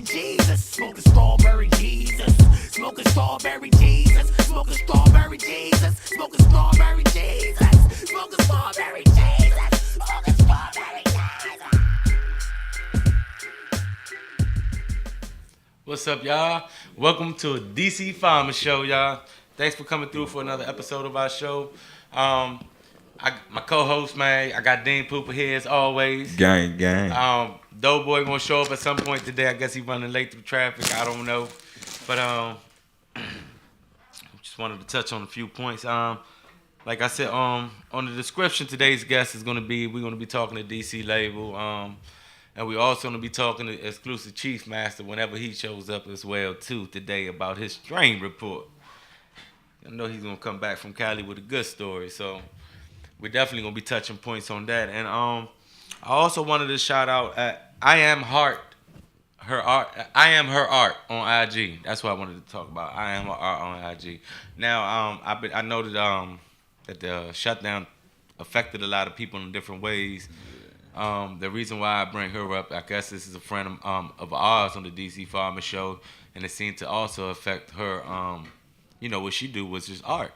Jesus. Smoking strawberry Jesus. Smoking strawberry Jesus. Smoking strawberry Jesus. Smoking strawberry Jesus. Smoking strawberry Jesus. Smoking strawberry Jesus. What's up, y'all? Welcome to a DC Pharma Show, y'all. Thanks for coming through for another episode of our show. My co-host, man, I got Dean Pooper here as always. Gang. Doughboy gonna show up at some point today. I guess he running late through traffic. I don't know, but just wanted to touch on a few points. Like I said, on the description, today's guest we're gonna be talking to DC Label. And we also going to be talking to exclusive Chief Master whenever he shows up as well, too, today about his strain report. I know he's going to come back from Cali with a good story, so we're definitely going to be touching points on that. And I also wanted to shout out I Am Her Art on IG. That's what I wanted to talk about. I Am Her Art on IG. Now, I know that the shutdown affected a lot of people in different ways. The reason why I bring her up, I guess this is a friend of ours on the DC Pharma Show, and it seemed to also affect her. What she do was just art.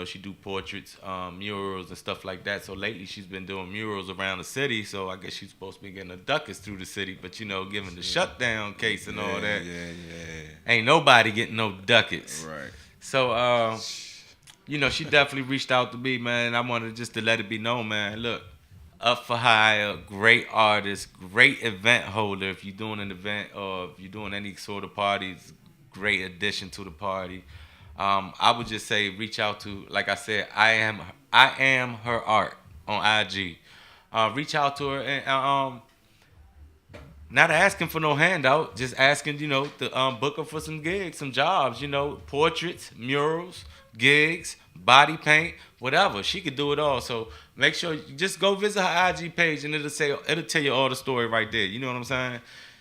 She do portraits, murals, and stuff like that. So lately she's been doing murals around the city. So I guess she's supposed to be getting a ducats through the city, but given the shutdown case and all that, ain't nobody getting no ducats. Right. So she definitely reached out to me, man. I wanted just to let it be known, man. Look. Up for hire, great artist, great event holder. If you're doing an event or if you're doing any sort of parties, great addition to the party. I would just say reach out to, like I said, I am her art on IG. Reach out to her and not asking for no handout, just asking to book her for some gigs, some jobs. Portraits, murals, gigs, body paint, whatever. She could do it all. So make sure you just go visit her IG page and it'll tell you all the story right there. You know what I'm saying?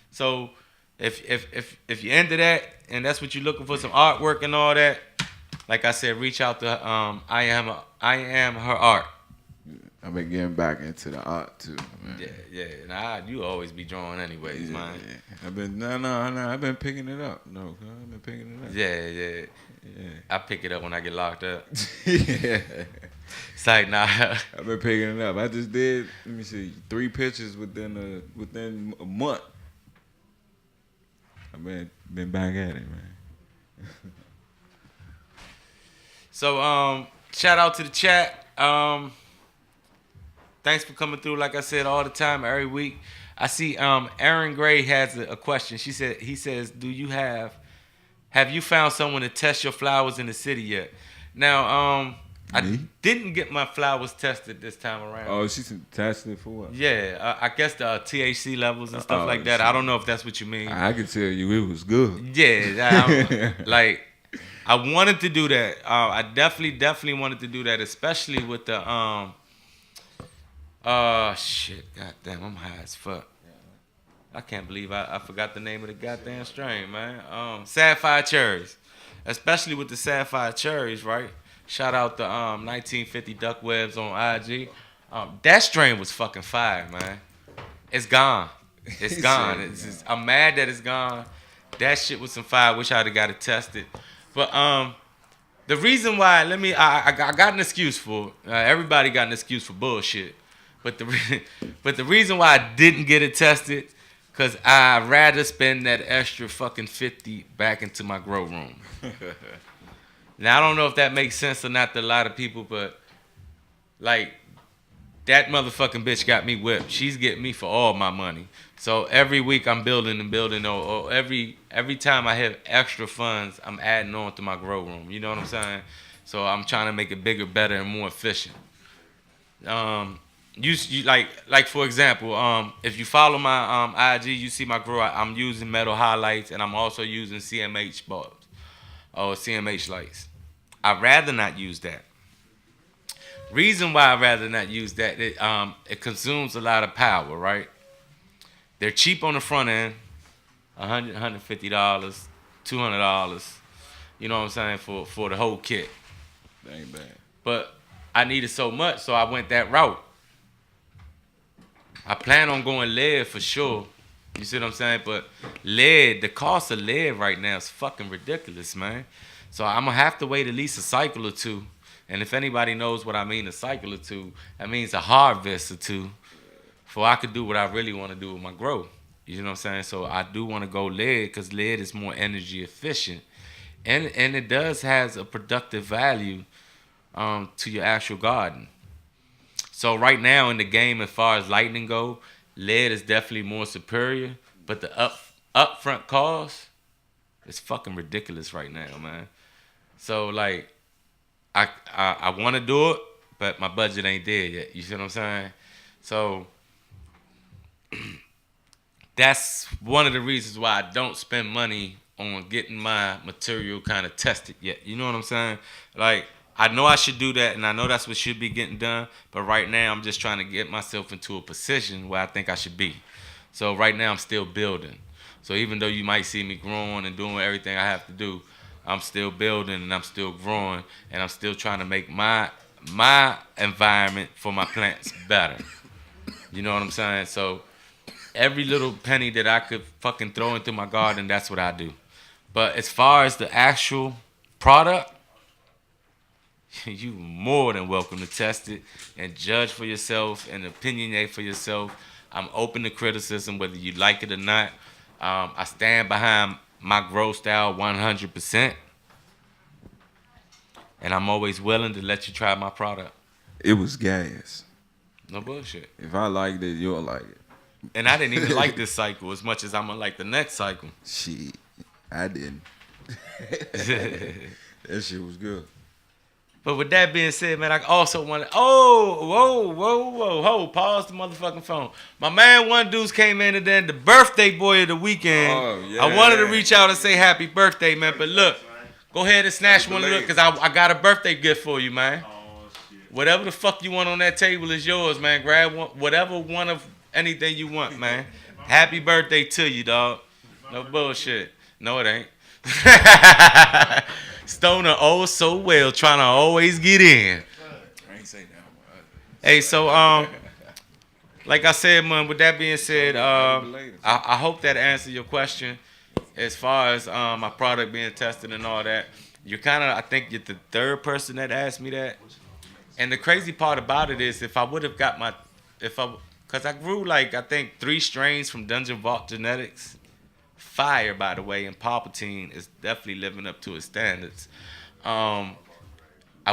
So if you're into that and that's what you're looking for, some artwork and all that, like I said, reach out to I am her art. I've been getting back into the art too, man. Yeah. Nah, you always be drawing anyways, man. Yeah. I've been picking it up. I've been picking it up. Yeah. I pick it up when I get locked up. Yeah. It's like, nah. I've been picking it up. I just did, 3 pictures within a month. I've been back at it, man. So, shout out to the chat. Thanks for coming through, like I said, all the time, every week. I see Aaron Gray has a question. He says, have you found someone to test your flowers in the city yet? Now, I didn't get my flowers tested this time around. Oh, she's tested for what? Yeah, I guess the THC levels and stuff like that. I don't know if that's what you mean. I can tell you it was good. Yeah, I wanted to do that. I definitely wanted to do that, especially with the shit. Goddamn, I'm high as fuck. I can't believe I forgot the name of the goddamn strain, man. Sapphire cherries, especially with the sapphire cherries, right? Shout out to 1950 Duck Webs on IG. That strain was fucking fire, man. It's gone. It's gone. I'm mad that it's gone. That shit was some fire. Wish I'd have got it tested. But the reason why, I got an excuse for it. Everybody got an excuse for bullshit. But the reason why I didn't get it tested, because I'd rather spend that extra fucking 50 back into my grow room. Now, I don't know if that makes sense or not to a lot of people, but, like, that motherfucking bitch got me whipped. She's getting me for all my money. So every week I'm building, or every time I have extra funds, I'm adding on to my grow room. You know what I'm saying? So I'm trying to make it bigger, better, and more efficient. You like for example, if you follow my IG, you see my grow. I'm using metal highlights, and I'm also using CMH bulbs or CMH lights. I'd rather not use that. Reason why I'd rather not use that, it consumes a lot of power, right? They're cheap on the front end, $100, $150, $200. You know what I'm saying, for the whole kit. That ain't bad. But I needed so much, so I went that route. I plan on going lead for sure, You see what I'm saying? But lead, the cost of lead right now is fucking ridiculous, man. So I'm gonna have to wait at least a cycle or two. And if anybody knows what I mean, a cycle or two, that means a harvest or two, for I could do what I really want to do with my growth. You know what I'm saying? So I do want to go lead because lead is more energy efficient, and it does has a productive value to your actual garden. So right now in the game, as far as lightning go, lead is definitely more superior, but the upfront cost is fucking ridiculous right now, man. So like, I want to do it, but my budget ain't there yet. You see what I'm saying? So that's one of the reasons why I don't spend money on getting my material kind of tested yet. You know what I'm saying? Like, I know I should do that, and I know that's what should be getting done, but right now I'm just trying to get myself into a position where I think I should be. So right now I'm still building. So even though you might see me growing and doing everything I have to do, I'm still building and I'm still growing, and I'm still trying to make my environment for my plants better. You know what I'm saying? So every little penny that I could fucking throw into my garden, that's what I do. But as far as the actual product, you more than welcome to test it and judge for yourself and opinionate for yourself. I'm open to criticism, whether you like it or not. I stand behind my grow style 100%. And I'm always willing to let you try my product. It was gas. No bullshit. If I liked it, you'll like it. And I didn't even like this cycle as much as I'm gonna like the next cycle. Shit, I didn't. That shit was good. But with that being said, man, I also want to. Oh, whoa, pause the motherfucking phone. My man, One Deuce came in and then the birthday boy of the weekend. Oh, yeah. I wanted to reach out and say happy birthday, man. But look, go ahead and snatch one look, because I got a birthday gift for you, man. Oh, shit. Whatever the fuck you want on that table is yours, man. Grab one, whatever one of anything you want, man. Happy birthday to you, dog. No bullshit. No, it ain't. Stoner oh so well, trying to always get in. I ain't say that. Hey, so like I said, man. With that being said, I hope that answered your question as far as my product being tested and all that. You're kind of, I think you're the third person that asked me that. And the crazy part about it is, if I would have got because I grew like I think 3 strains from Dungeon Vault Genetics. Fire, by the way, and Palpatine is definitely living up to his standards. I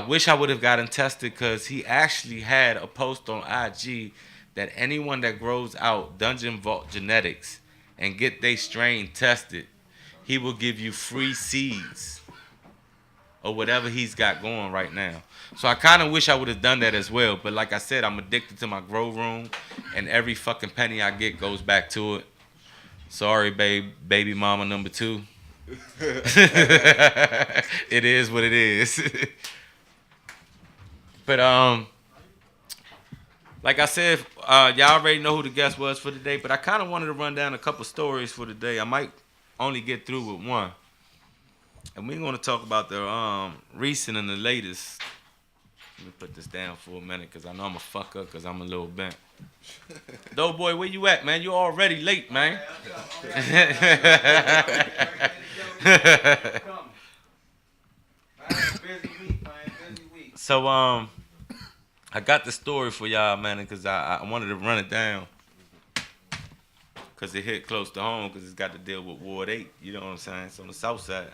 wish I would have gotten tested, because he actually had a post on IG that anyone that grows out Dungeon Vault Genetics and get their strain tested, he will give you free seeds or whatever he's got going right now. So I kind of wish I would have done that as well. But like I said, I'm addicted to my grow room, and every fucking penny I get goes back to it. Sorry, baby mama number 2. It is what it is. But like I said, y'all already know who the guest was for today. But I kind of wanted to run down a couple stories for today. I might only get through with one, and we're gonna talk about the recent and the latest. Let me put this down for a minute, because I know I'm a fuck up, because I'm a little bent. Doughboy, where you at, man? You already late, man. So I got the story for y'all, man, because I wanted to run it down, because it hit close to home, because it's got to deal with Ward 8. You know what I'm saying? It's on the south side.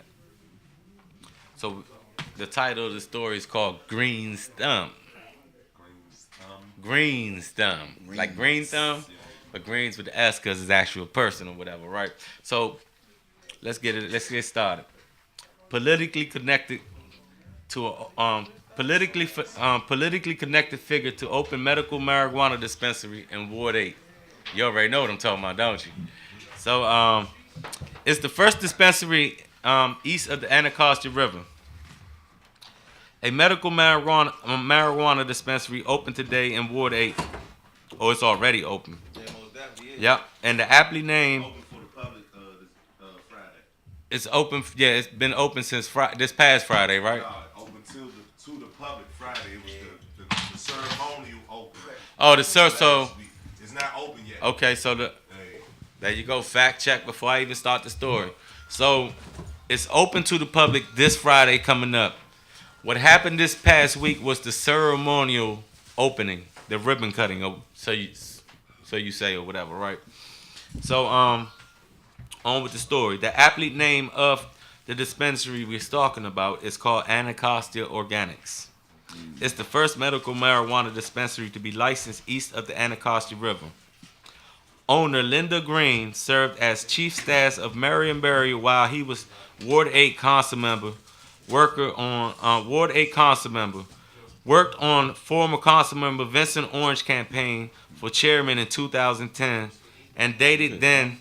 So the title of the story is called Green Thumb. Green Thumb. Like Green Thumb, but Green's with the S because it's actual person or whatever, right? So let's get started. Politically connected to a politically connected figure to open medical marijuana dispensary in Ward 8. You already know what I'm talking about, don't you? So it's the first dispensary east of the Anacostia River. A medical marijuana dispensary opened today in Ward 8. Oh, it's already open. Yeah, most definitely is. Yep, and the aptly named. Open for the public Friday. It's open. Yeah, it's been open since this past Friday, right? Open to the public Friday. It was the ceremonial open. Oh, the so It's not open yet. okay, so the There you go. Fact check before I even start the story. So it's open to the public this Friday coming up. What happened this past week was the ceremonial opening, the ribbon cutting, so you say or whatever, right? So on with the story. The athlete name of the dispensary we're talking about is called Anacostia Organics. It's the first medical marijuana dispensary to be licensed east of the Anacostia River. Owner Linda Green served as chief staff of Marionberry while he was Ward 8 council member. Worked on former council member Vincent Orange campaign for chairman in 2010 and dated then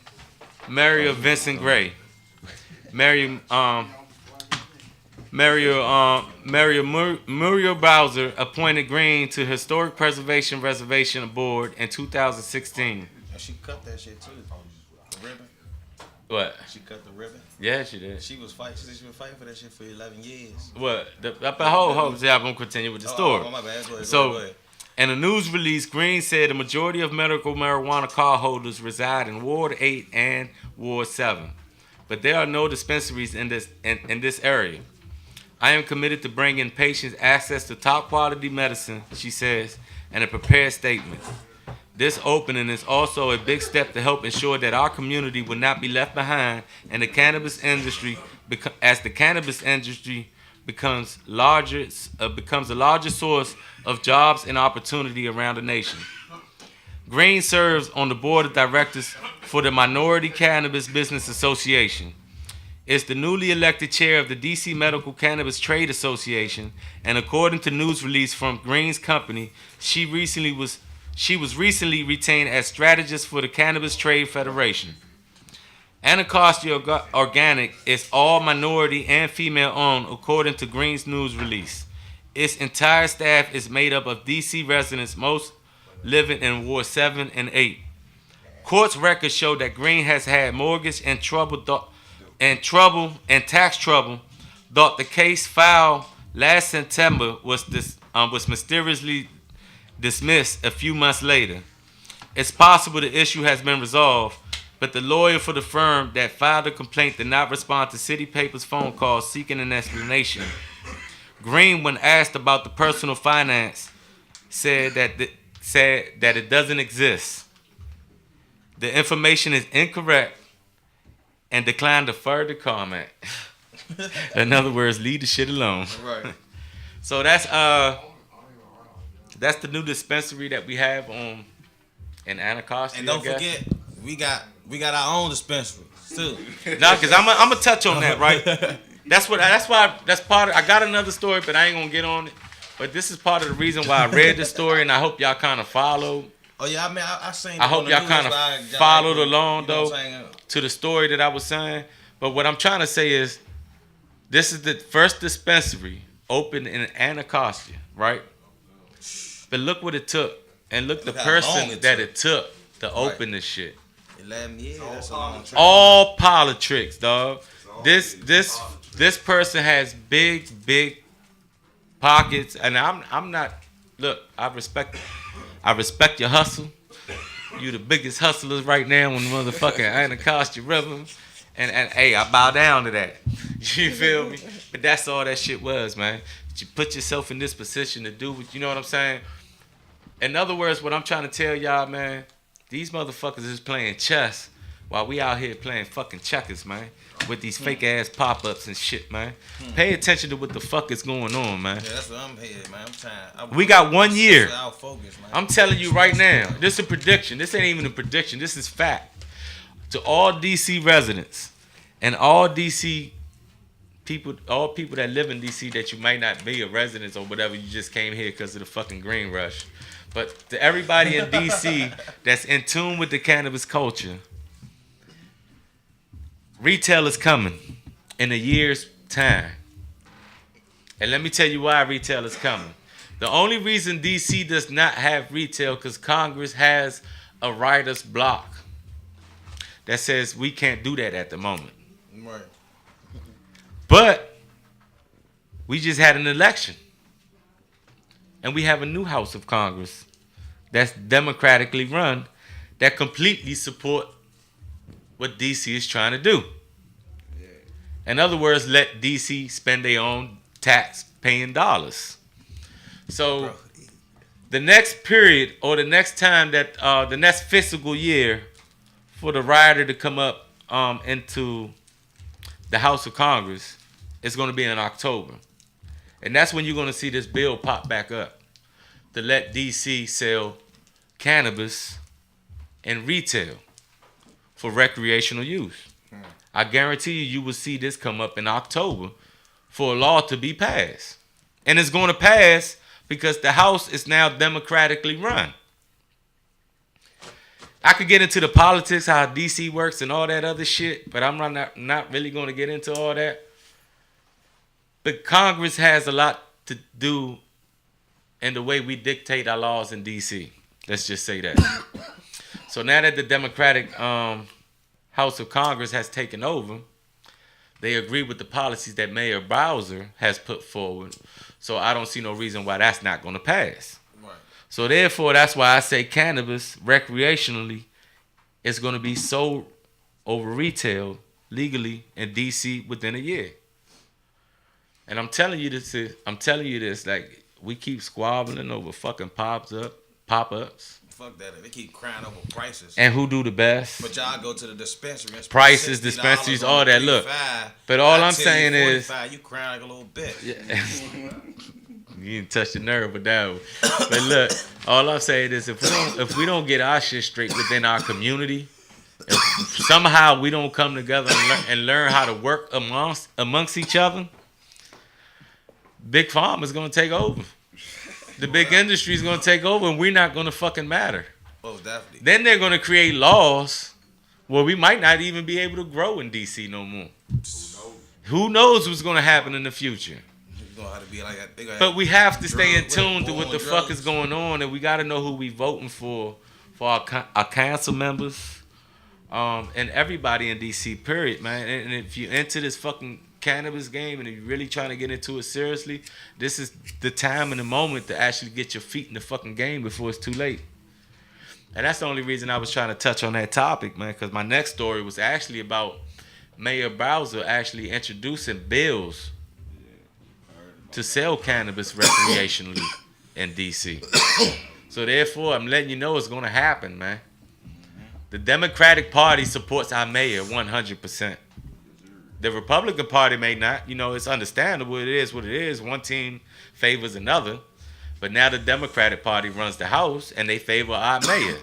Mario Vincent Gray. Muriel Bowser appointed Green to Historic Preservation Reservation Board in 2016. She cut that shit too. The ribbon. What? She cut the ribbon. Yeah, she did. She was fighting. She been fighting for that shit for 11 years. What? Hold. I'm gonna continue with the story. Oh, my bad. Go ahead. In a news release, Green said the majority of medical marijuana cardholders reside in Ward 8 and Ward 7, but there are no dispensaries in this area. I am committed to bringing patients access to top quality medicine, she says in a prepared statement. This opening is also a big step to help ensure that our community will not be left behind in the cannabis industry, as the cannabis industry becomes a larger source of jobs and opportunity around the nation. Green serves on the board of directors for the Minority Cannabis Business Association. It's the newly elected chair of the DC Medical Cannabis Trade Association, and according to news release from Green's company, she was recently retained as strategist for the Cannabis Trade Federation. Anacostia Organic is all minority and female owned, according to Green's news release. Its entire staff is made up of DC residents, most living in Ward 7 and 8. Court's records show that Green has had mortgage and tax trouble. Thought the case filed last September was mysteriously dismissed a few months later. It's possible the issue has been resolved, but the lawyer for the firm that filed the complaint did not respond to City Paper's phone call seeking an explanation. Green, when asked about the personal finance, said that it doesn't exist. The information is incorrect and declined to further comment. In other words, leave the shit alone. Right. So that's the new dispensary that we have in Anacostia. And don't forget, we got our own dispensary too. Nah, cause I'm gonna touch on that, right? That's part of. I got another story, but I ain't gonna get on it. But this is part of the reason why I read the story, and I hope y'all kind of followed. Oh yeah, I mean, I seen. I hope y'all kind of followed along though saying? to the story that I was saying. But what I'm trying to say is, this is the first dispensary opened in Anacostia, right? But look what it took, and look the person that it took to open this shit. 11 years. That's a long time. All politics, dog. This person has big pockets, and I'm not. Look, I respect your hustle. You the biggest hustlers right now on the motherfucking Anacostia River, and hey, I bow down to that. You feel me? But that's all that shit was, man. You put yourself in this position to do what you know what I'm saying. In other words, what I'm trying to tell y'all, man, these motherfuckers is playing chess while we out here playing fucking checkers, man, with these fake ass pop-ups and shit, man. Pay attention to what the fuck is going on, man. Yeah, that's what I'm here, man. I'm trying. We got 1 year. Focus, man. I'm telling you right now, this is a prediction. This ain't even a prediction. This is fact. To all DC residents and all DC people, all people that live in DC that you might not be a resident or whatever, you just came here because of the fucking green rush. But to everybody in DC that's in tune with the cannabis culture, retail is coming in a year's time. And let me tell you why retail is coming. The only reason DC does not have retail because Congress has a writer's block that says we can't do that at the moment. Right. But we just had an election. And we have a new House of Congress that's democratically run that completely support what DC is trying to do. In other words, let DC spend their own tax-paying dollars. So the next period or the next time that the next fiscal year for the rider to come up into the House of Congress is going to be in October. And that's when you're going to see this bill pop back up to let DC sell cannabis in retail for recreational use. I guarantee you will see this come up in October for a law to be passed. And it's going to pass because the House is now democratically run. I could get into the politics, how DC works and all that other shit, but I'm not really going to get into all that. But Congress has a lot to do in the way we dictate our laws in DC. Let's just say that. So now that the Democratic House of Congress has taken over, they agree with the policies that Mayor Bowser has put forward. So I don't see no reason why that's not going to pass. Right. So therefore, that's why I say cannabis recreationally is going to be sold over retail legally in DC within a year. And I'm telling you this, like, we keep squabbling over fucking pop-ups. Fuck that. They keep crying over prices. And who do the best? But y'all go to the dispensary. Prices, dispensaries, all that. Look. But all I'm saying is, you crying like a little bitch. Yeah. You didn't touch the nerve with that one. But look, all I'm saying is if we don't get our shit straight within our community, if somehow we don't come together and learn how to work amongst each other, Big Pharma is going to take over. The big industry is going to take over, and we're not going to fucking matter. Oh, definitely. Then they're going to create laws where we might not even be able to grow in DC no more. Who knows what's going to happen in the future? But we have to stay in tune to what the fuck is going on, and we got to know who we voting for our council members, and everybody in DC, period, man. And if you enter this fucking cannabis game and you're really trying to get into it seriously, this is the time and the moment to actually get your feet in the fucking game before it's too late. And that's the only reason I was trying to touch on that topic, man, because my next story was actually about Mayor Bowser actually introducing bills to sell cannabis recreationally in DC. So therefore, I'm letting you know it's going to happen, man. The Democratic Party supports our mayor 100%. The Republican Party may not. You know, it's understandable. It is what it is. One team favors another. But now the Democratic Party runs the House, and they favor our mayor.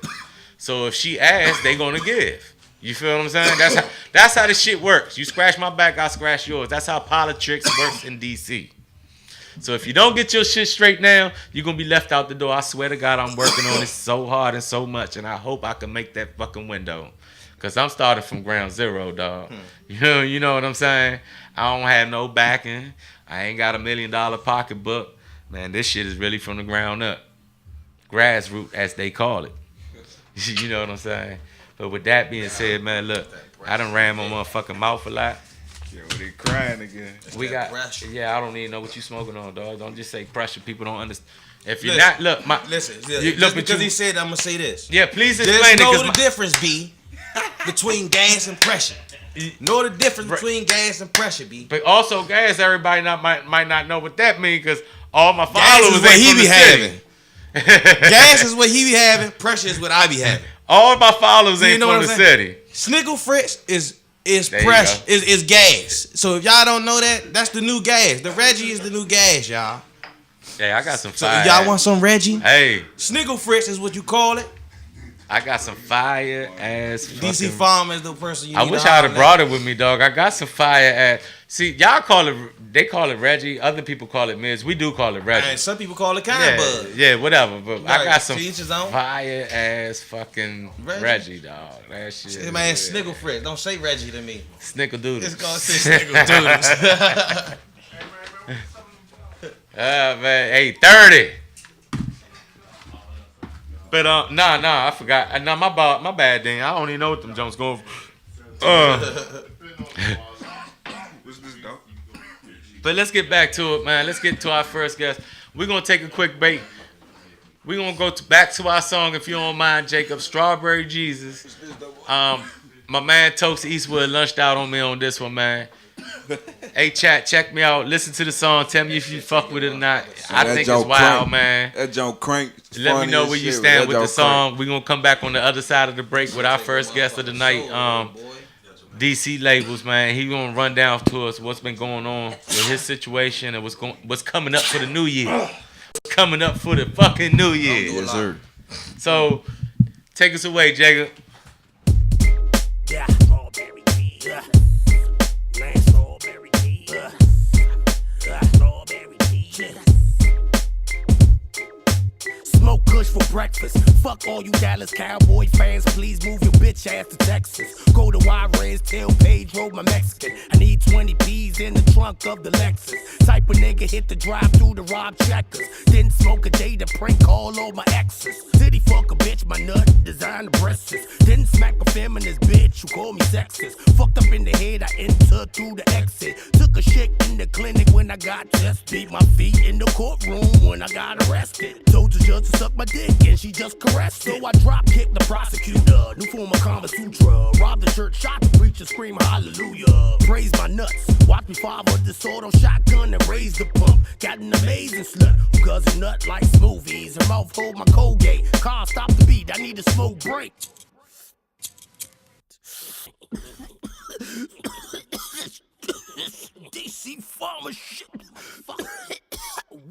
So if she asks, they're going to give. You feel what I'm saying? That's how this shit works. You scratch my back, I scratch yours. That's how politics works in D.C. So if you don't get your shit straight now, you're going to be left out the door. I swear to God, I'm working on it so hard and so much, and I hope I can make that fucking window. Because I'm starting from ground zero, dog. You know what I'm saying? I don't have no backing. I ain't got $1 million pocketbook. Man, this shit is really from the ground up. Grassroots, as they call it. You know what I'm saying? But with that being said, man, look, I done ran my motherfucking mouth a lot. Yeah, they crying again. We got pressure. Yeah, I don't even know what you smoking on, dog. Don't just say pressure. People don't understand. If you're not, look, just because he said, I'm gonna say this. Yeah, please explain There's the difference, B, between gas and pressure. Know the difference between gas and pressure, B. But also gas, everybody might not know what that means because all my followers gas is what he be having. Gas is what he be having. Pressure is what I be having. All my followers ain't from the city. Snickle Fritz is pressure is gas. So if y'all don't know that, that's the new gas. The Reggie is the new gas, y'all. Hey, I got some fire. So y'all want some Reggie? Hey, Snickle Fritz is what you call it. I got some fire ass. DC Pharma is the person you need. I wish I would have brought it with me, dog. I got some fire ass. See, y'all call it. They call it Reggie. Other people call it Miz. We do call it Reggie. And some people call it kind bud. Yeah, whatever. But I got some fire ass fucking Reggie, dog. That shit. Man, Snickle Fritz. Don't say Reggie to me. Snickle Doodles. It's gonna say Snickle Doodles. Man, 8:30. But nah, I forgot. Nah, my bad, Dan. I don't even know what them Jones going for. But let's get back to it, man. Let's get to our first guest. We're gonna take a quick break. We're gonna go back to our song, if you don't mind, Jacob. Strawberry Jesus. My man Toast Eastwood lunched out on me on this one, man. Hey, chat, check me out. Listen to the song. Tell me if you fuck with it or not. I think it's wild, man. That Joe Crank. Let me know where you stand with the song. We're going to come back on the other side of the break with our first guest of the night, DC Labels, man. He going to run down to us what's been going on with his situation and what's coming up for the new year. What's coming up for the fucking new year. Yes, sir. So, take us away, Jacob. Yeah, strawberry tea. Man, strawberry tea. Strawberry tea. Smoke kush for breakfast. Fuck all you Dallas Cowboy fans. Please move your bitch ass to Texas. Go to Juarez, tell Pedro my Mexican. I need 20 P's in the trunk of the Lexus. Type of nigga hit the drive through the rob checkers. Didn't smoke a day to prank call all my exes. Did he fuck a bitch, my nut, designer breasts. Didn't smack a feminist bitch who called me sexist. Fucked up in the head, I entered through the exit. Took a shit in the clinic when I got tested. Beat my feet in the courtroom when I got arrested. Told the judge to suck my dick and she just caressed it. So I drop kicked the prosecutor. New form of Kama Sutra. Robbed the church, shot the preacher, scream hallelujah. Praise my nuts. Watch me father the sword on shotgun and raise the pump. Got an amazing slut who does a nut like smoothies. Her mouth hold my Colgate. Car stop the beat. I need a smoke break. DC Pharma shit.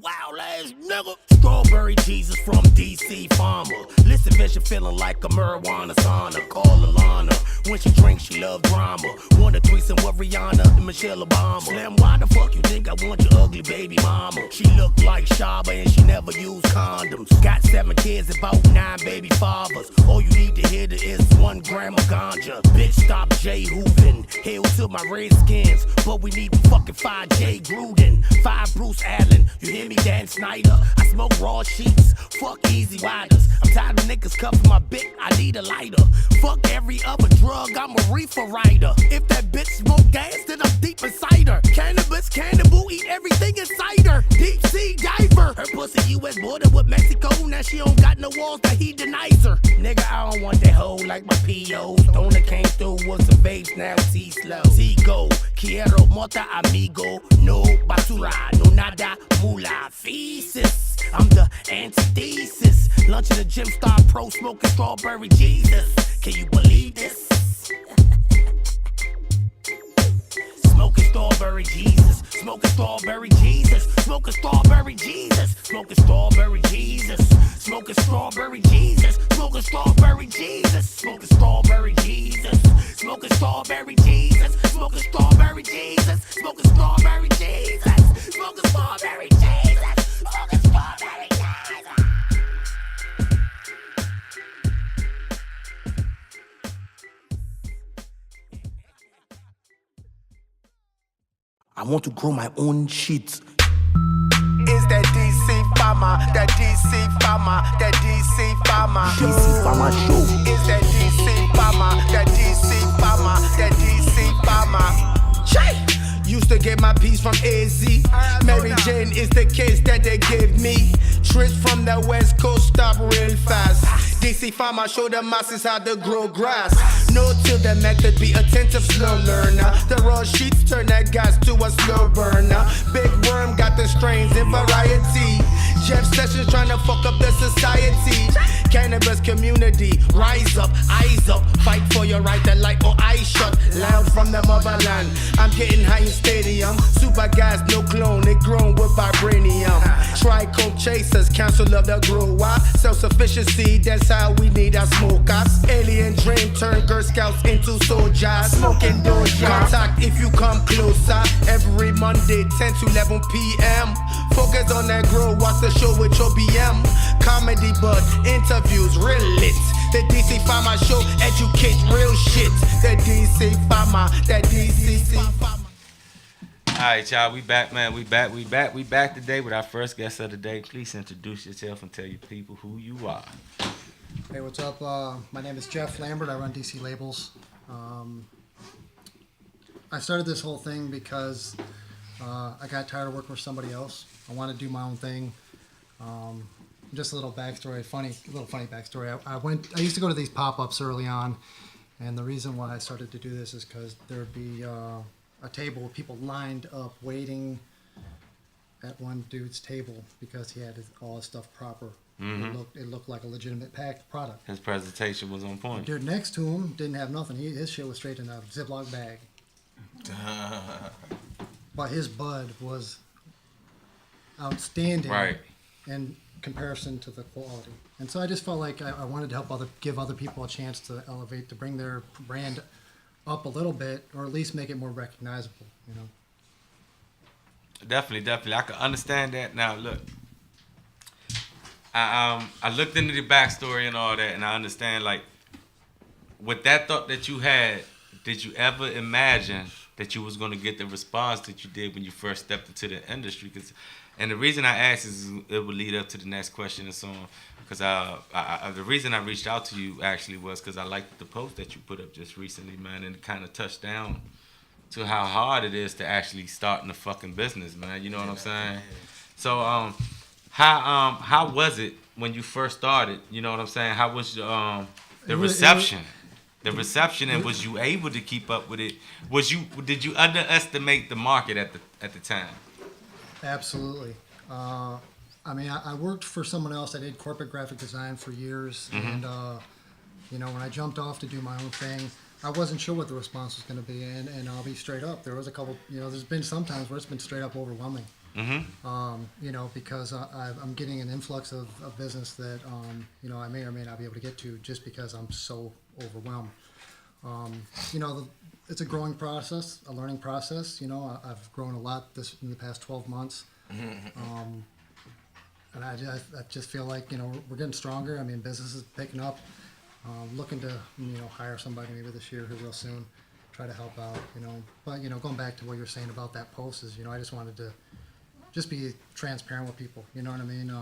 Wow, ass nigga. Strawberry Jesus from DC Pharma. Listen, Bishop feeling like a marijuana sauna. Call Alana. When she drinks, she love drama. Wanna threesome with Rihanna and Michelle Obama. Slim, why the fuck you think I want your ugly baby mama? She look like Shaba and she never used condoms. Got 7 kids, about 9 baby fathers. All you need to hear is 1 gram of ganja. Bitch, stop J hoovin'. Hail to my Redskins, but we need fucking 5 J Gruden, 5 Bruce Allen. You hear me, Dan Snyder? I smoke raw sheets. Fuck easy riders. I'm tired of niggas cuffing my bitch. I need a lighter. Fuck every other drug. I'm a reefer rider. If that bitch smoke gas, then I'm deep inside her. Cannabis, cannibal, eat everything inside her. Deep sea diver. Her pussy U.S. border with Mexico. Now she don't got no walls that he denies her. Nigga, I don't want that hoe like my P.O. Stoner came through with some babes, now T-slow. T-go, quiero mota amigo. No basura, no nada, mula, feces. I'm the antithesis. Lunch in the gym, star pro, smoking strawberry Jesus. Can you believe this? Smoking strawberry Jesus. Smoking strawberry Jesus. Smoking strawberry Jesus. Smoking strawberry Jesus. Smoking strawberry Jesus. Smoking strawberry Jesus. Smoking strawberry Jesus. Smoking strawberry Jesus. Smoking strawberry Jesus. Smoking strawberry Jesus. Smoking strawberry Jesus. Smoking strawberry Jesus. I want to grow my own shit. It's that DC Pharma, that DC Pharma, that DC Pharma. DC Pharma Show. It's that DC Pharma, that DC Pharma, that DC Pharma. Che! Used to get my piece from AZ. Mary Jane is the case that they give me. Trips from the West Coast stop real fast. DC Pharma show the masses how to grow grass. No till the method, be attentive, slow learner. The raw sheets turn that gas to a slow burner. Big Worm got the strains in variety. Jeff Sessions trying to fuck up the society. Cannabis community, rise up, eyes up. Fight for your right to light or eye shut. Loud from the motherland. I'm getting high in stadium. Super gas, no clone, it grown with vibranium. Trichome chasers, council of the grower. Self-sufficiency, that's how we need our smokers. Alien dream turn Girl Scouts into soldiers. Smoking doja. Contact if you come closer. Every Monday, 10 to 11 p.m. Focus on that grow, watch the show with your BM. Comedy, but interviews real lit. The DC Pharma Show, educate real shit. The DC Pharma, that DC Pharma. Alright, y'all, we back, man. We back today with our first guest of the day. Please introduce yourself and tell your people who you are. Hey, what's up? My name is Jeff Lambert. I run DC Labels. I started this whole thing because I got tired of working for somebody else. I wanted to do my own thing. Just a little backstory, funny backstory. I used to go to these pop-ups early on, And the reason why I started to do this is because there'd be a table with people lined up waiting at one dude's table because he had all his stuff proper. It looked like a legitimate packed product. His presentation was on point. Dude next to him didn't have nothing. His shit was straight in a Ziploc bag. But his bud was outstanding Right. in comparison to the quality. And so I just felt like I wanted to give other people a chance to elevate, to bring their brand up a little bit, or at least make it more recognizable, you know. Definitely. I can understand that. Now, look, I looked into the backstory and all that, and I understand, like, with that thought that you had, did you ever imagine that you was going to get the response that you did when you first stepped into the industry? And the reason I asked is it would lead up to the next question and so on. Because the reason I reached out to you actually was because I liked the post that you put up just recently, man, and it kind of touched down to how hard it is to actually start in a fucking business, man. You know what I'm saying? So, how was it when you first started? You know what I'm saying? How was the reception? The reception, and was you able to keep up with it? Did you underestimate the market at the time? Absolutely. I mean, I worked for someone else. I did corporate graphic design for years, and you know, when I jumped off to do my own thing, I wasn't sure what the response was going to be, and I'll be straight up. There was a couple, you know, there's been some times where it's been straight up overwhelming. You know, because I'm getting an influx of business that you know, I may or may not be able to get to just because I'm so overwhelmed. You know, it's a growing process, a learning process. You know, I've grown a lot in the past 12 months. And I just feel like, you know, we're getting stronger. I mean, business is picking up. Looking to, you know, hire somebody maybe this year real soon, try to help out, you know. But, you know, going back to what you were saying about that post is, you know, I just wanted to just be transparent with people. You know what I mean?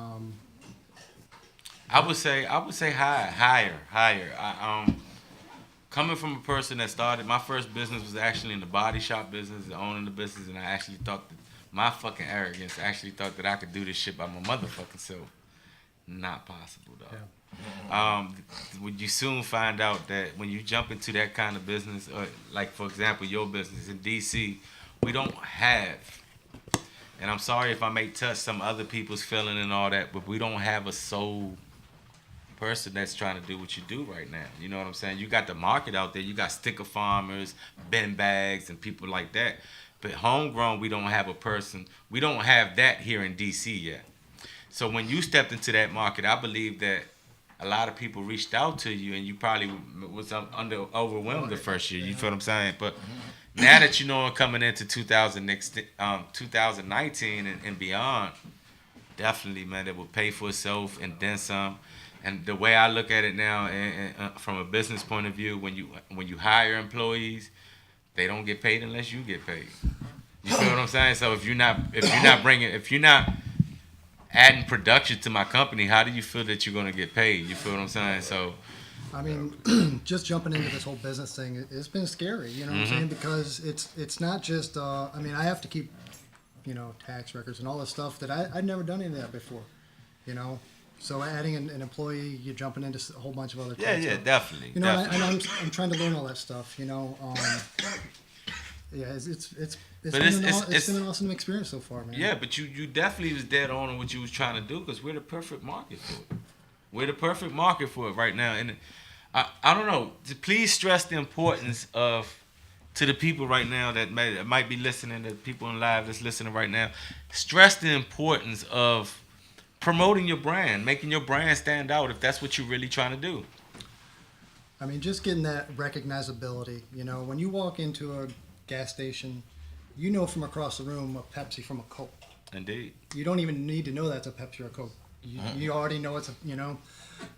I would say higher. Coming from a person that started, my first business was actually in the body shop business, owning the business, and I actually thought that my fucking arrogance actually thought that I could do this shit by my motherfucking self. Not possible, though. Yeah. When you soon find out that when you jump into that kind of business, or like for example your business in DC, we don't have, and I'm sorry if I may touch some other people's feeling and all that, but we don't have a sole person that's trying to do what you do right now. You know what I'm saying? You got the market out there. You got sticker farmers, bin bags, and people like that. But homegrown, we don't have a person. We don't have that here in DC yet. So when you stepped into that market, I believe that a lot of people reached out to you, and you probably was overwhelmed the first year. You feel what I'm saying? But now that you know coming into 2019 and beyond, definitely, man, it will pay for itself and then some. And the way I look at it now, and from a business point of view, when you hire employees, they don't get paid unless you get paid. You feel what I'm saying? So if you're not adding production to my company, how do you feel that you're gonna get paid? You feel what I'm saying? So, I mean, just jumping into this whole business thing, it's been scary. You know what I'm saying? Because it's not just. I mean, I have to keep, you know, tax records and all this stuff that I'd never done any of that before. You know. So adding an employee, you're jumping into a whole bunch of other things. Yeah, definitely. You know, definitely. I'm trying to learn all that stuff. You know, yeah, it's been an awesome experience so far, man. Yeah, but you definitely was dead on what you was trying to do, because we're the perfect market for it. We're the perfect market for it right now, and I don't know. Please stress the importance of, to the people right now that might be listening, the people in live that's listening right now. Stress the importance of promoting your brand, making your brand stand out if that's what you're really trying to do. I mean, just getting that recognizability. You know, when you walk into a gas station, you know from across the room a Pepsi from a Coke. Indeed. You don't even need to know that's a Pepsi or a Coke. You already know it's a, you know.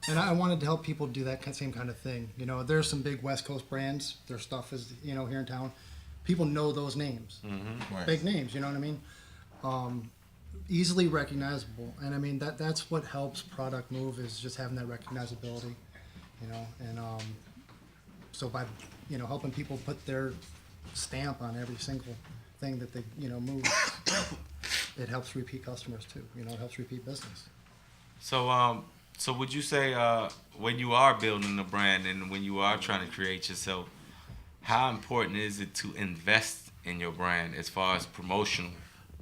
And I wanted to help people do that same kind of thing. You know, there's some big West Coast brands. Their stuff is, you know, here in town. People know those names. Right. Big names, you know what I mean? Easily recognizable. And I mean, that's what helps product move, is just having that recognizability, you know. And so by, you know, helping people put their stamp on every single thing that they, you know, move, it helps repeat customers too. You know, it helps repeat business. So So would you say when you are building a brand and when you are trying to create yourself, how important is it to invest in your brand as far as promotional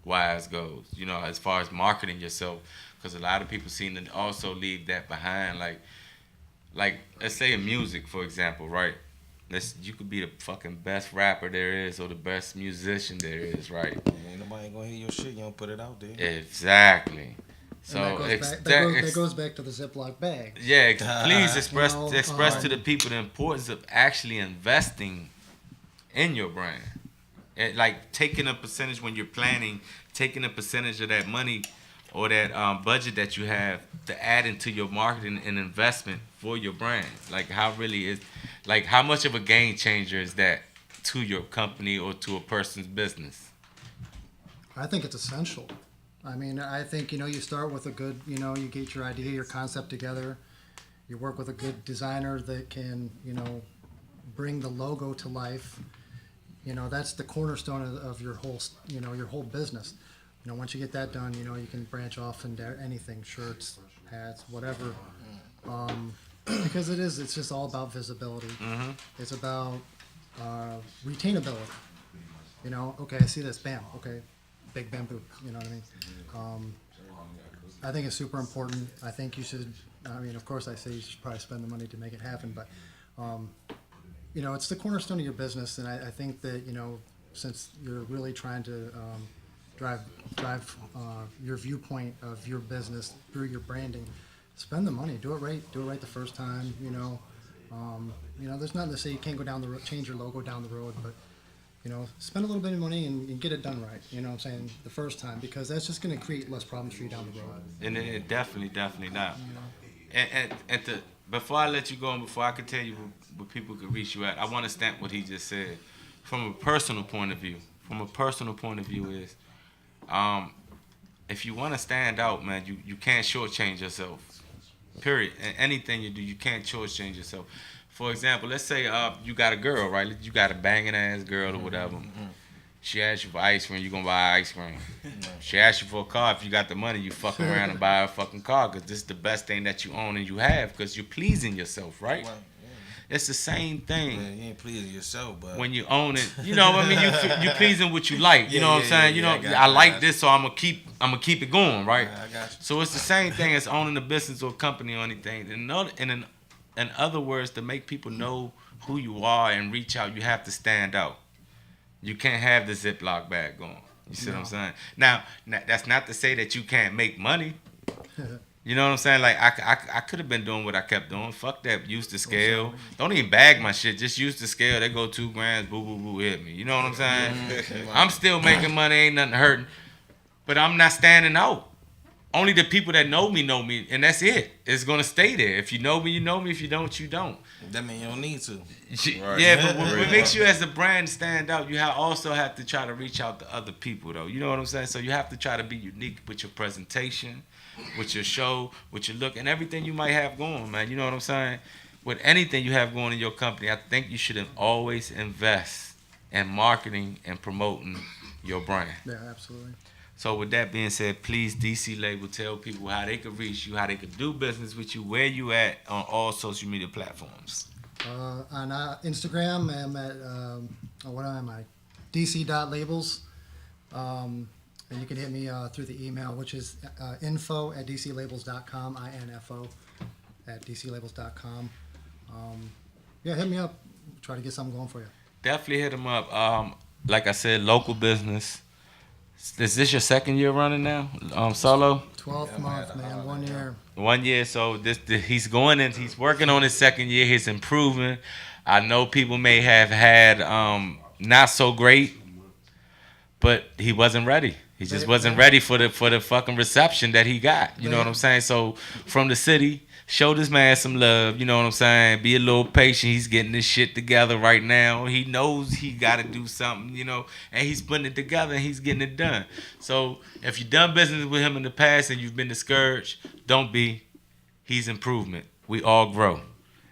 wise goes? You know, as far as marketing yourself, because a lot of people seem to also leave that behind. Like let's say in music, for example, right? You could be the fucking best rapper there is or the best musician there is, right? Ain't nobody gonna hear your shit. You don't put it out there. Exactly. So that goes back to the Ziploc bag. yeah, please express You know, express to the people the importance of actually investing in your brand. And like taking a percentage when you're planning, taking a percentage of that money or that budget that you have to add into your marketing and investment for your brand. Like how much of a game changer is that to your company or to a person's business? I think it's essential. I mean, I think, you start with a good, you get your idea, your concept together. You work with a good designer that can, bring the logo to life. That's the cornerstone of your whole business. Once you get that done, you can branch off into anything, shirts, hats, whatever. Because it's just all about visibility. Mm-hmm. It's about retainability. Okay, I see this, bam, okay, big bamboo, you know what I mean? I think it's super important. I think you should, of course I say you should probably spend the money to make it happen, but, it's the cornerstone of your business, and I think that, since you're really trying to drive your viewpoint of your business through your branding, spend the money, do it right the first time, there's nothing to say you can't go down the road, change your logo down the road, but, spend a little bit of money and get it done right, I'm saying, the first time, because that's just going to create less problems for you down the road. And it definitely not. And before I let you go and before I can tell you where people can reach you at, I want to stamp what he just said. From a personal point of view is, if you want to stand out, man, you can't shortchange yourself. Period. And anything you do, you can't shortchange yourself. For example, let's say you got a girl, right? You got a banging ass girl or whatever. Mm-hmm. She asks you for ice cream, you gonna buy ice cream. She asks you for a car, if you got the money, you fuck around and buy a fucking car because this is the best thing that you own and you have because you're pleasing yourself, right? It's the same thing. Yeah, you ain't pleasing yourself, but when you own it, you you pleasing what you like. You know what I'm saying? I like this, so I'm gonna keep it going, right? I got you. So it's the same thing as owning a business or a company or anything. In other words, to make people know who you are and reach out, you have to stand out. You can't have the Ziploc bag going. You see what I'm saying? Now, that's not to say that you can't make money. You know what I'm saying? Like, I could have been doing what I kept doing. Fuck that. Use the scale. Don't even bag my shit. Just use the scale. They go 2 grams. Boo, boo, boo. Hit me. You know what I'm saying? I'm still making money. Ain't nothing hurting. But I'm not standing out. Only the people that know me, and that's it. It's gonna stay there. If you know me, you know me. If you don't, you don't. That means you don't need to. Right. Yeah, but what makes you as a brand stand out, you also have to try to reach out to other people, though. You know what I'm saying? So you have to try to be unique with your presentation, with your show, with your look, and everything you might have going, man. You know what I'm saying? With anything you have going in your company, I think you should always invest in marketing and promoting your brand. Yeah, absolutely. So with that being said, please, DC Label, tell people how they could reach you, how they could do business with you, where you at on all social media platforms. On Instagram, I'm at, what am I? DC.labels. And you can hit me through the email, which is info@dclabels.com, info at dclabels.com. Yeah, hit me up. Try to get something going for you. Definitely hit them up. Like I said, local business. Is this your second year running now, solo? 12th month, man. 1 year. 1 year. So he's going in. He's working on his second year. He's improving. I know people may have had not so great, but he wasn't ready. He just wasn't ready for the fucking reception that he got. You know what I'm saying? So from the city, show this man some love. You know what I'm saying? Be a little patient. He's getting this shit together right now. He knows he got to do something, and he's putting it together and he's getting it done. So if you've done business with him in the past and you've been discouraged, don't be. He's improvement. We all grow.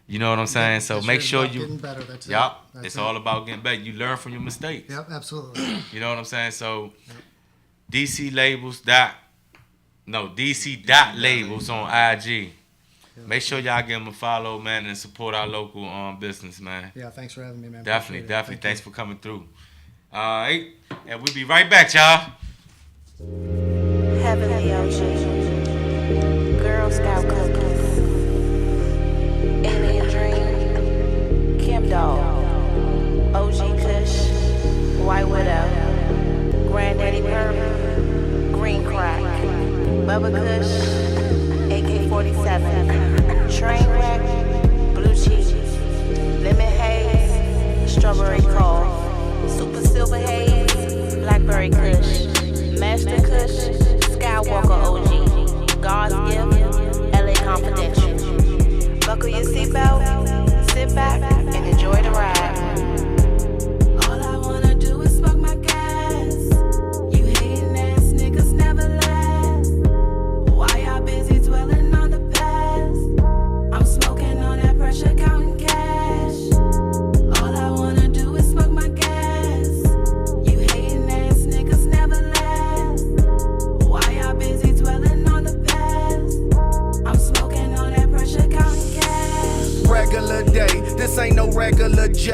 You know what I'm saying? So make sure you. Getting better. That's yup. it. It's all about getting better. You learn from your mistakes. Yep, absolutely. You know what I'm saying? So DC Labels DC.labels on IG. Make sure y'all give him a follow, man, and support our local business, man. Yeah, thanks for having me, man. Definitely, Appreciate it. definitely. Thank Thanks you. for coming through. All right, and we'll be right back, y'all. Heavenly Ocean, Girl Scout cookies, Alien Dream, Kim Dog, OG Kush, White Widow, Granddaddy Purp, Green Crack, Bubba Kush, AK-47, Trainwreck, Blue Cheese, Lemon Haze, Strawberry Cough, Super Silver Haze, Blackberry Kush, Master Kush, Skywalker OG, God's Gift, LA Confidential. Buckle your seatbelt, sit back, and enjoy the ride. All I wanna do is smoke my gas. You hating ass niggas never last. Why y'all busy dwelling on the past? I'm smoking on that pressure, counting cash. All I wanna do is smoke my gas. You hating ass niggas never last. Why y'all busy dwelling on the past? I'm smoking on that pressure, counting cash. Regular day, this ain't no regular J.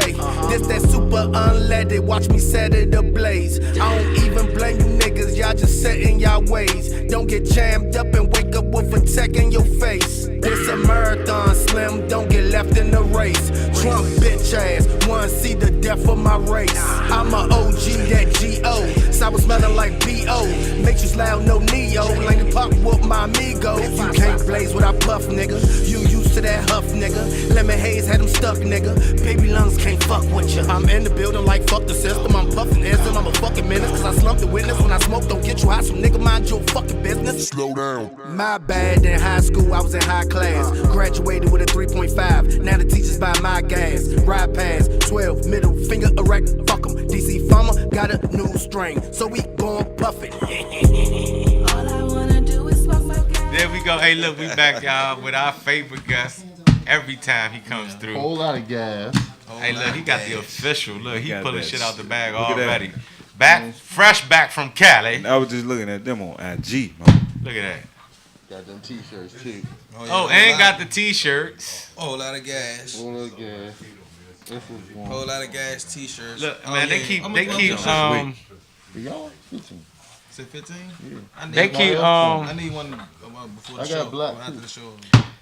This that super unleaded, watch me set it ablaze. I don't even blame you niggas, y'all just set in y'all ways. Don't get jammed up and wake up with a tech in your face. This a marathon, Slim, don't get left in the race. Trump bitch ass, wanna see the death of my race. I'm a OG, that G.O. Sour smelling like B.O. Matrix loud, no Neo. Laney pop with my amigo. You can't blaze what I puff, nigga. You used to that huff, nigga. Lemon haze had them stuck, nigga. Baby lungs can't fuck with ya. I'm in the building like fuck the system. I'm puffing ism, I'm a fucking menace. Cause I slumped the witness. When I smoke, don't get you high. So nigga, mind your fucking business. Slow down. My bad, in high school, I was in high class. Graduated with a 3.5. Now the teachers buy my gas. Ride past 12, middle finger erect. Fuck 'em. DC Pharma got a new strain. So we gon' puff it. All I wanna do is smoke my gas. There we go. Hey, look, we back, y'all, with our favorite guest every time he comes through. Whole lot of gas. Hey, look, he got the official. Look, he got pulling that shit out the bag Look at that. already. Back, fresh back from Cali. I was just looking at them on IG, man. Look at that. Got them t-shirts too. Oh, and got the t-shirts. Whole lot of gas. Whole lot of gas. This is one. Whole lot of gas t-shirts. Look, man, they keep, I'm they gonna keep, go. For y'all, 15. Is it 15? Yeah. I need they one. keep, I need one before the I show. got black, or after too. the show.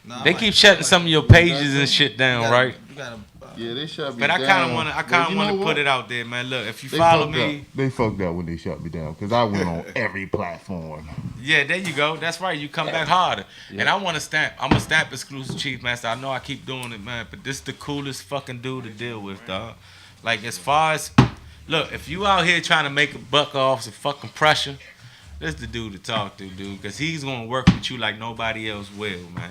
Nah, they I keep like- shutting some of your pages and shit you down, gotta- right? You gotta, Yeah, they shut me But I down. kind of want to, I But kind of you want know to what? put it out there, man. Look, if you They follow fucked me, up. They fucked up when they shut me down because I went on every platform. yeah, there you go. That's right. You come back harder. And I want to stamp. I'm a stamp exclusive Chief Master. I know I keep doing it, man, but this is the coolest fucking dude to deal with, dog. Like, as far as, look, if you out here trying to make a buck off some fucking pressure, this is the dude to talk to, dude, because he's going to work with you like nobody else will, man.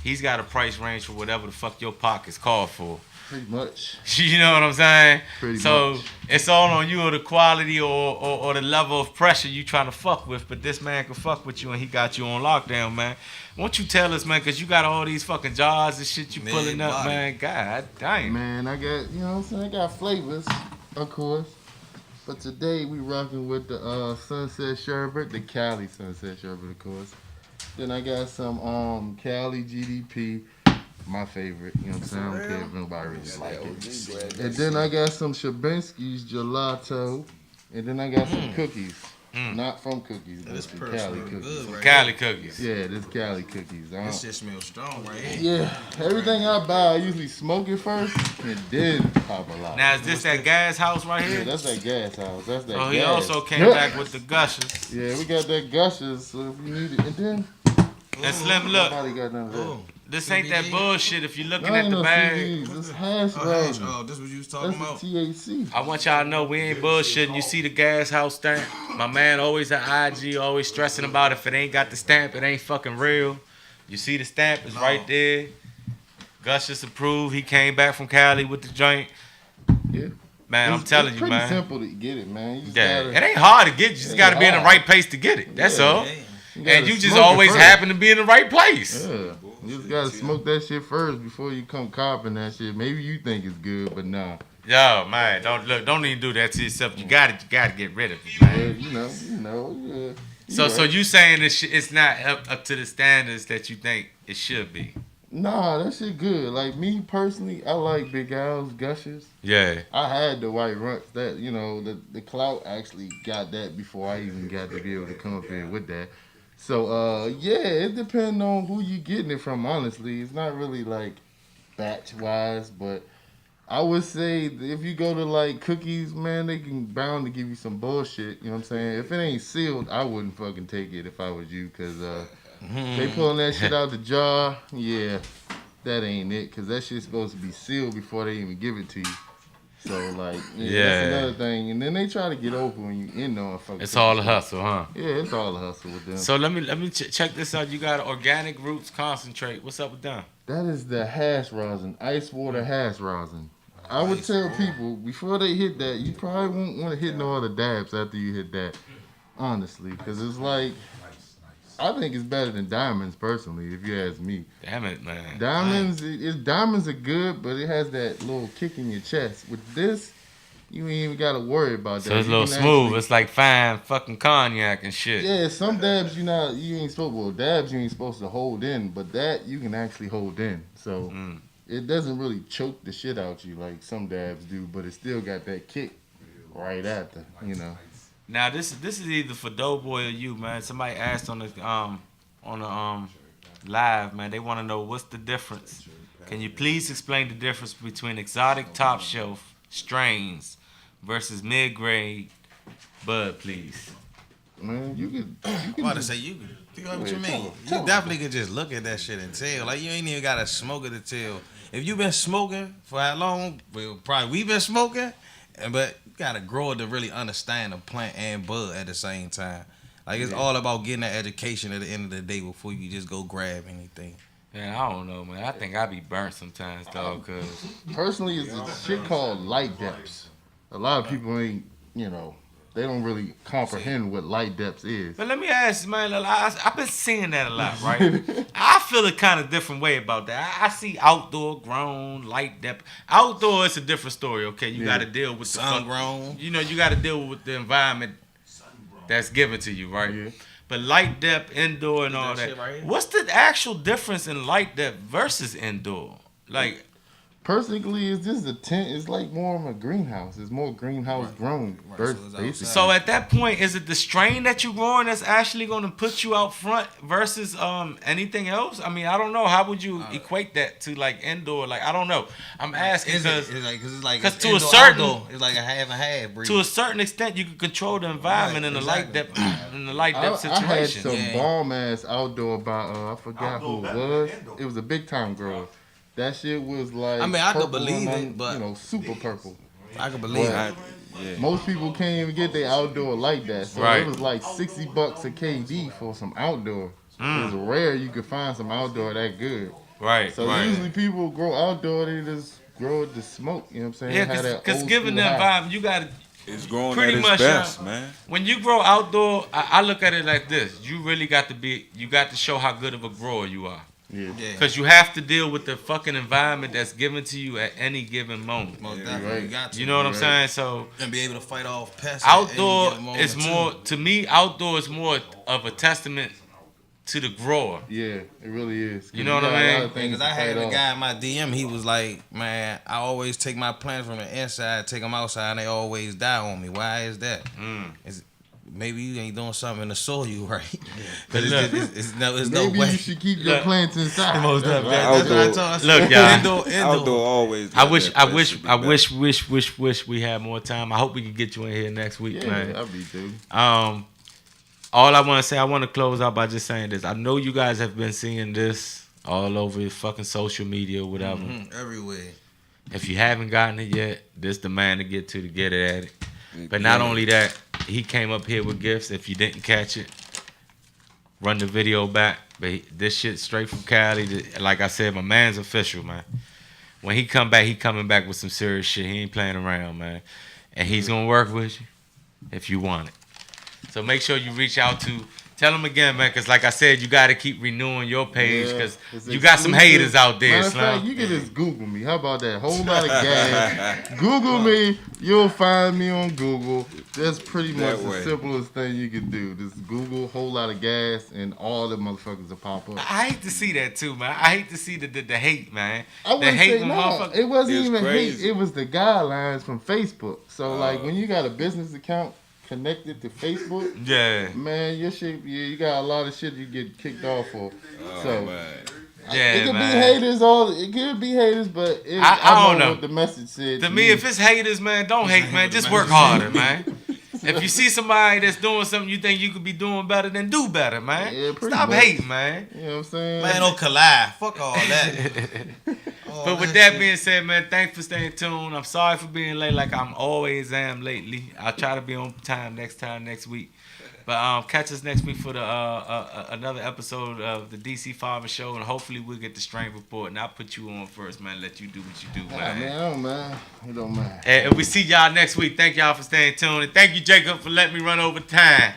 He's got a price range for whatever the fuck your pockets call for. Pretty much. You know what I'm saying? Pretty so much. it's all on you or the quality or the level of pressure you trying to fuck with. But this man can fuck with you and he got you on lockdown, man. Won't you tell us, man, because you got all these fucking jars and shit you Man, pulling up, body. man. God damn. Man, I got, you know what I'm saying? I got flavors, of course. But today we rocking with the Sunset Sherbet, the Cali Sunset Sherbet, of course. Then I got some Cali GDP, my favorite. You know what I'm saying? I don't care if nobody really like it. And then I got some Shabinsky's gelato. And then I got some cookies. Not from cookies, but This the purse Cali look cookies. good right Cali cookies. Yeah, this Cali cookies. This shit smells strong right here. Yeah, everything I buy, I usually smoke it first and then pop a lot. Now, is this that gas house right Yeah, here? that's that gas house. That's that Oh, gas. he also came back with the gushers. Yeah, we got that gushers, so if you need it. And then, And Slim, look, nobody got none of that. Oh, this ain't that CBD? bullshit. If you're looking No, at ain't the no bag, CDs. This hash oh, hash. rosin. Oh, this what you was talking That's about? the THC. I want y'all to know we ain't bullshitting. You see the gas house stamp? My man always at IG, always stressing about if it ain't got the stamp, it ain't fucking real. You see the stamp is right there. Gushers approved. He came back from Cali with the joint. Yeah. Man, I'm It's telling you, pretty man. simple to get it, man. You just Yeah, gotta, it ain't hard to get. You just It got to ain't be in the hard. right place to get it. That's Yeah. all. Damn. gotta And you just smoke it always first. happen to be in the right place. Yeah. You just gotta smoke that shit first before you come copping that shit. Maybe you think it's good, but nah. Yo, man, don't even do that to yourself. You got to get rid of it, man. Yeah, you know, yeah. You So right. you saying it's not up to the standards that you think it should be? Nah, that shit good. Like me personally, I like Big Al's Gushers. Yeah. I had the white runts. That the clout actually got that before I even got to be able to come up here with that. So yeah, it depends on who you getting it from. Honestly, it's not really like batch wise, but I would say if you go to like Cookies, man, they can bound to give you some bullshit. You know what I'm saying? If it ain't sealed, I wouldn't fucking take it if I was you, cause they pulling that shit out the jar. Yeah, that ain't it, cause that shit's supposed to be sealed before they even give it to you. So like, that's another thing. And then they try to get over when you in there. It's all a hustle, huh? Yeah, it's all a hustle with them. So let me check this out. You got organic roots concentrate. What's up with them? That is the hash rosin, ice water hash rosin. I would tell people before they hit that, you probably won't want to hit no other dabs after you hit that. Honestly, because it's like, I think it's better than diamonds personally, if you ask me. Damn it, man. Diamonds are good, but it has that little kick in your chest. With this, you ain't even got to worry about that. So it's a little smooth. It's like fine fucking cognac and shit. Yeah, some dabs you ain't supposed. Well, dabs you ain't supposed to hold in, but that you can actually hold in. So it doesn't really choke the shit out you like some dabs do, but it still got that kick right after. Now this is either for Doughboy or you, man. Somebody asked on the live, man. They want to know what's the difference. Can you please explain the difference between exotic top shelf strains versus mid-grade bud, please? Man, you can. I'm about to say you know what you mean. You definitely could just look at that shit and tell. Like you ain't even gotta smoke it to tell. If you been smoking for how long? Well, probably we been smoking, but you gotta grow it to really understand the plant and bud at the same time. Like it's all about getting that education at the end of the day before you just go grab anything. Man, I don't know, man. I think I be burnt sometimes, dog. Cause personally, it's a shit called light depths. A lot of people ain't, they don't really comprehend what light depths is. But let me ask, man. I've been seeing that a lot, right? I feel a kind of different way about that. I see outdoor grown, light depth. Outdoor, it's a different story. Okay, you got to deal with sun grown. You got to deal with the environment that's given to you, right? Yeah. But light depth, indoor, and all that. Right, what's the actual difference in light depth versus indoor? Like, personally, it's just a tent. It's like more of a greenhouse. It's more greenhouse grown. Basically. So at that point, is it the strain that you're growing that's actually going to put you out front versus anything else? I mean, I don't know. How would you equate that to like indoor? Like, I don't know. I'm asking because to a certain outdoor, it's like a half and half. Breed. To a certain extent, you can control the environment in the light depth situation. I had some bomb ass outdoor by I forgot who it was. It was a big time grower. That shit was like, I could believe it, but super purple. I could believe it. Most people can't even get their outdoor like that. So it was like $60 a KD for some outdoor. It was rare you could find some outdoor that good. Right. So usually people grow outdoor, they just grow it to smoke. You know what I'm saying? Yeah, because given the environment, you got to. It's growing pretty at its best, man. When you grow outdoor, I look at it like this: you really got to show how good of a grower you are. Yeah. Because you have to deal with the fucking environment that's given to you at any given moment. Most definitely, you got to. You know what I'm saying? So and be able to fight off pests. Outdoor is more to me. Outdoor is more of a testament to the grower. Yeah, it really is. You know what I mean? Because I had a guy in my DM. He was like, "Man, I always take my plants from the inside, take them outside, and they always die on me. Why is that? Maybe you ain't doing something in the soil right. Because it's no way. Maybe you should keep your plants inside. Most that's what I told. Look, y'all. Outdoor always. I wish we had more time. I hope we can get you in here next week, man. I'll be dude. All I want to say, I want to close out by just saying this. I know you guys have been seeing this all over fucking social media or whatever. Everywhere. If you haven't gotten it yet, this the man to get it at it. But not only that, he came up here with gifts. If you didn't catch it, run the video back. But this shit straight from Cali. Like I said, my man's official, man. When he come back, he coming back with some serious shit. He ain't playing around, man. And he's going to work with you if you want it. So make sure you reach out to Tell them again, man, because like I said, you got to keep renewing your page because it's you got some exclusive. haters out there, Matter of fact, Slim. you can just Google me. How about that? Whole lot of gas. Google me. You'll find me on Google. That's pretty much That the way. simplest thing you can do. Just Google whole lot of gas and all the motherfuckers will pop up. I hate to see that too, man. I hate to see the hate, man. I The wouldn't hate say when no. motherfuckers. It wasn't It's even crazy. hate. It was the guidelines from Facebook. So like when you got a business account connected to Facebook, Yeah. man, your shit, you got a lot of shit you get kicked off for. So Man. Yeah, it could man. be haters. It could be haters, but I don't know. what the message said. To me, if it's haters, man, don't hate, man. Just work harder, man. If you see somebody that's doing something you think you could be doing better, then do better, man. Yeah, pretty Stop much. hating, man. You know what I'm saying? Man, don't collide. Fuck all that. But with that being said, man, thanks for staying tuned. I'm sorry for being late like I'm always am lately. I'll try to be on time next week. But catch us next week for the another episode of the DC Pharma Show, and hopefully we'll get the strain report. And I'll put you on first, man. Let you do what you do, man. It don't matter. And we see y'all next week. Thank y'all for staying tuned, and thank you, Jacob, for letting me run over time.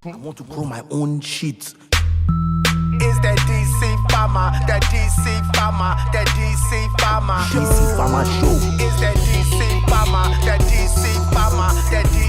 I want to grow my own shit. Is that DC Pharma, that DC Pharma, that DC Pharma, DC Pharma Show. Is that DC Pharma, that DC Pharma, that DC